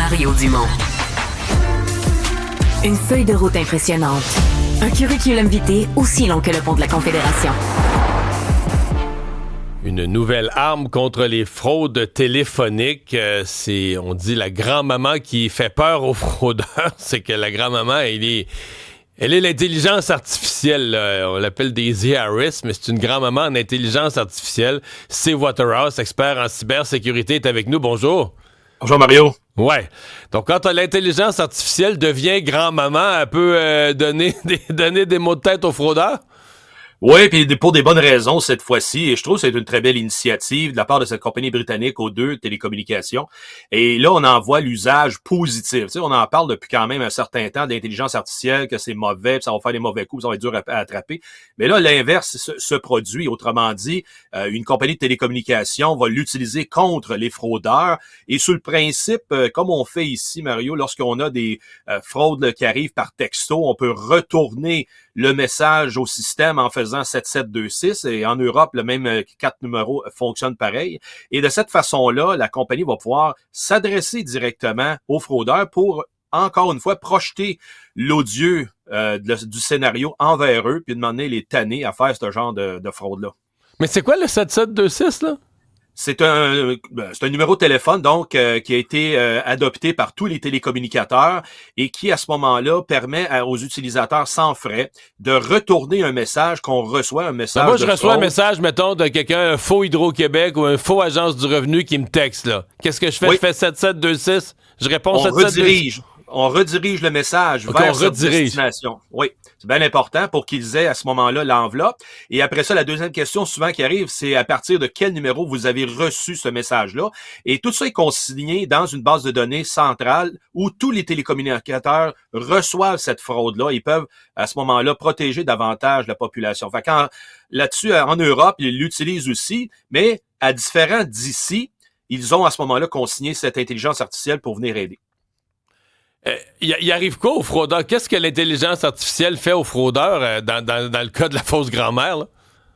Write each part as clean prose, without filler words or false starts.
Mario Dumont. Une feuille de route impressionnante. Un curriculum vitae aussi long que le pont de la Confédération. Une nouvelle arme contre les fraudes téléphoniques. C'est, on dit, la grand-maman qui fait peur aux fraudeurs. C'est que la grand-maman, elle est l'intelligence artificielle. On l'appelle Daisy Harris, mais c'est une grand-maman en intelligence artificielle. C'est Waterhouse, expert en cybersécurité, est avec nous. Bonjour. Bonjour Mario. Ouais. Donc, quand l'intelligence artificielle devient grand-maman, elle peut donner des mots de tête aux fraudeurs? Oui, puis pour des bonnes raisons cette fois-ci, et je trouve que c'est une très belle initiative de la part de cette compagnie britannique O2 Télécommunications. Et là, on en voit l'usage positif. Tu sais, on en parle depuis quand même un certain temps d'intelligence artificielle, que c'est mauvais, puis ça va faire des mauvais coups, ça va être dur à attraper. Mais là, l'inverse se produit. Autrement dit, une compagnie de télécommunications va l'utiliser contre les fraudeurs. Et sous le principe, comme on fait ici, Mario, lorsqu'on a des fraudes qui arrivent par texto, on peut retourner le message au système en faisant 7726 et en Europe, le même 4 numéros fonctionne pareil. Et de cette façon-là, la compagnie va pouvoir s'adresser directement aux fraudeurs pour, encore une fois, projeter l'odieux du scénario envers eux puis demander les tanner à faire ce genre de fraude-là. Mais c'est quoi le 7726, là? C'est un numéro de téléphone donc qui a été adopté par tous les télécommunicateurs et qui à ce moment-là permet aux utilisateurs sans frais de retourner un message qu'on reçoit, un message. Moi je reçois un message, mettons, de quelqu'un, un faux Hydro-Québec ou un faux Agence du Revenu qui me texte là. Qu'est-ce que je fais? Oui. Je fais 7726, je réponds 7726. On redirige le message vers cette destination. Oui, c'est bien important pour qu'ils aient à ce moment-là l'enveloppe. Et après ça, la deuxième question souvent qui arrive, c'est à partir de quel numéro vous avez reçu ce message-là. Et tout ça est consigné dans une base de données centrale où tous les télécommunicateurs reçoivent cette fraude-là. Ils peuvent à ce moment-là protéger davantage la population. Fait quand là-dessus, en Europe, ils l'utilisent aussi, mais à différents d'ici, ils ont à ce moment-là consigné cette intelligence artificielle pour venir aider. Il arrive quoi aux fraudeurs? Qu'est-ce que l'intelligence artificielle fait aux fraudeurs dans le cas de la fausse grand-mère, là?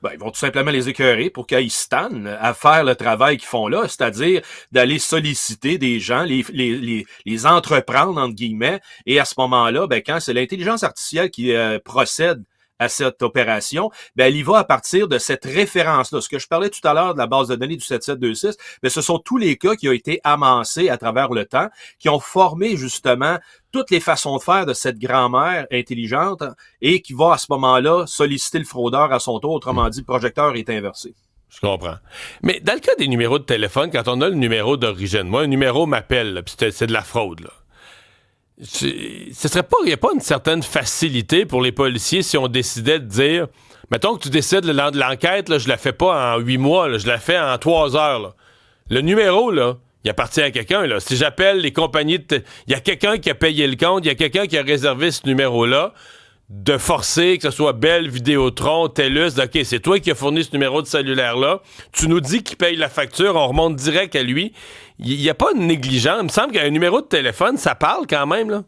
Ben, ils vont tout simplement les écœurer pour qu'ils se tannent à faire le travail qu'ils font là, c'est-à-dire d'aller solliciter des gens, les entreprendre, entre guillemets, et à ce moment-là, ben, quand c'est l'intelligence artificielle qui procède à cette opération, ben, elle y va à partir de cette référence-là. Ce que je parlais tout à l'heure de la base de données du 7726, ben, ce sont tous les cas qui ont été amassés à travers le temps, qui ont formé justement toutes les façons de faire de cette grand-mère intelligente et qui va à ce moment-là solliciter le fraudeur à son tour. Autrement dit, le projecteur est inversé. Je comprends. Mais dans le cas des numéros de téléphone, quand on a le numéro d'origine, moi, un numéro m'appelle, là, puis c'est de la fraude, là. Il n'y a pas une certaine facilité pour les policiers si on décidait de dire, mettons que tu décides de l'enquête, là, je la fais pas en 8 mois, là, je la fais en 3 heures. Là. Le numéro, là, il appartient à quelqu'un. Là. Si j'appelle les compagnies, il y a quelqu'un qui a payé le compte, il y a quelqu'un qui a réservé ce numéro-là, de forcer que ce soit Bell, Vidéotron, TELUS, OK, c'est toi qui as fourni ce numéro de cellulaire-là, tu nous dis qu'il paye la facture, on remonte direct à lui. Il n'y a pas de négligence. Il me semble qu'un numéro de téléphone, ça parle quand même, là.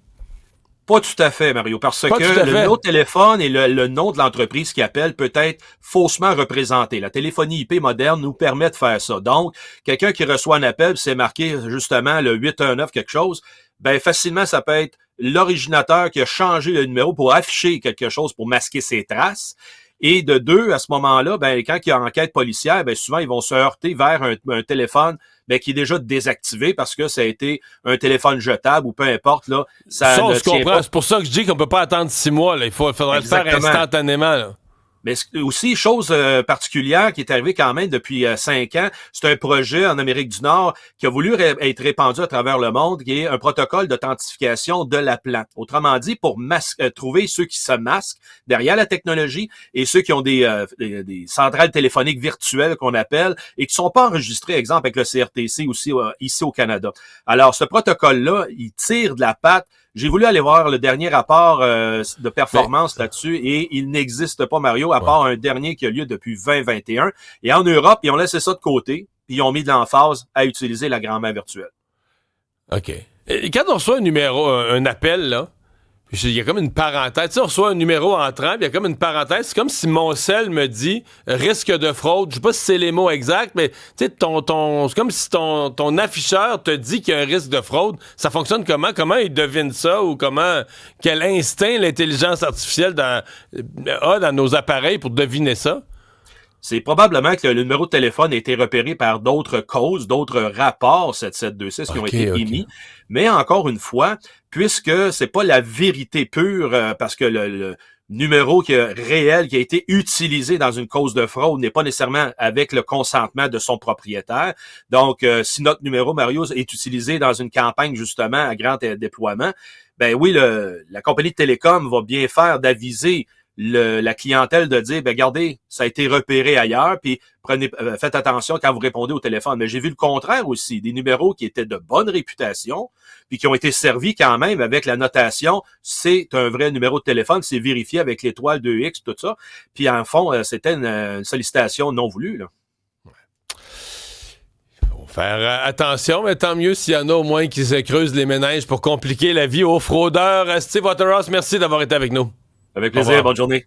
Pas tout à fait, Mario, parce que le numéro de téléphone et le nom de l'entreprise qui appelle peut être faussement représenté. La téléphonie IP moderne nous permet de faire ça. Donc, quelqu'un qui reçoit un appel, c'est marqué justement le 819 quelque chose, ben facilement, ça peut être l'originateur qui a changé le numéro pour afficher quelque chose, pour masquer ses traces. Et de deux, à ce moment-là, ben quand il y a enquête policière, ben souvent, ils vont se heurter vers un téléphone ben, qui est déjà désactivé parce que ça a été un téléphone jetable ou peu importe. Là, ça on se comprend. C'est pour ça que je dis qu'on peut pas attendre 6 mois. Là. Il faudrait le faire instantanément. Là. Mais aussi, chose particulière qui est arrivée quand même depuis 5 ans, c'est un projet en Amérique du Nord qui a voulu être répandu à travers le monde, qui est un protocole d'authentification de l'appelant. Autrement dit, pour trouver ceux qui se masquent derrière la technologie et ceux qui ont des centrales téléphoniques virtuelles qu'on appelle et qui sont pas enregistrés, exemple avec le CRTC aussi ici au Canada. Alors, ce protocole-là, il tire de la patte. J'ai voulu aller voir le dernier rapport de performance là-dessus et il n'existe pas, Mario, à part un dernier qui a lieu depuis 2021. Et en Europe, ils ont laissé ça de côté puis ils ont mis de l'emphase à utiliser la grand-mère virtuelle. OK. Et quand on reçoit un appel, là, Il y a comme une parenthèse. Tu sais, on reçoit un numéro entrant, puis il y a comme une parenthèse. C'est comme si mon cell me dit risque de fraude. Je sais pas si c'est les mots exacts, mais tu sais, c'est comme si ton afficheur te dit qu'il y a un risque de fraude. Ça fonctionne comment? Comment il devine ça? Ou quel instinct l'intelligence artificielle a dans nos appareils pour deviner ça? C'est probablement que le numéro de téléphone a été repéré par d'autres causes, d'autres rapports 7726 qui ont été émis. Mais encore une fois, puisque c'est pas la vérité pure, parce que le numéro réel qui a été utilisé dans une cause de fraude n'est pas nécessairement avec le consentement de son propriétaire. Donc, si notre numéro, Mario, est utilisé dans une campagne justement à grand déploiement, ben oui, la compagnie de télécom va bien faire d'aviser la clientèle de dire, ben regardez, ça a été repéré ailleurs, puis faites attention quand vous répondez au téléphone. Mais j'ai vu le contraire aussi, des numéros qui étaient de bonne réputation, puis qui ont été servis quand même avec la notation, c'est un vrai numéro de téléphone, c'est vérifié avec l'étoile 2X, tout ça. Puis en fond, c'était une sollicitation non voulue, là. Faire attention, mais tant mieux s'il y en a au moins qui se creusent les méninges pour compliquer la vie aux fraudeurs. Steve Waterhouse, merci d'avoir été avec nous. Avec plaisir, bonne journée.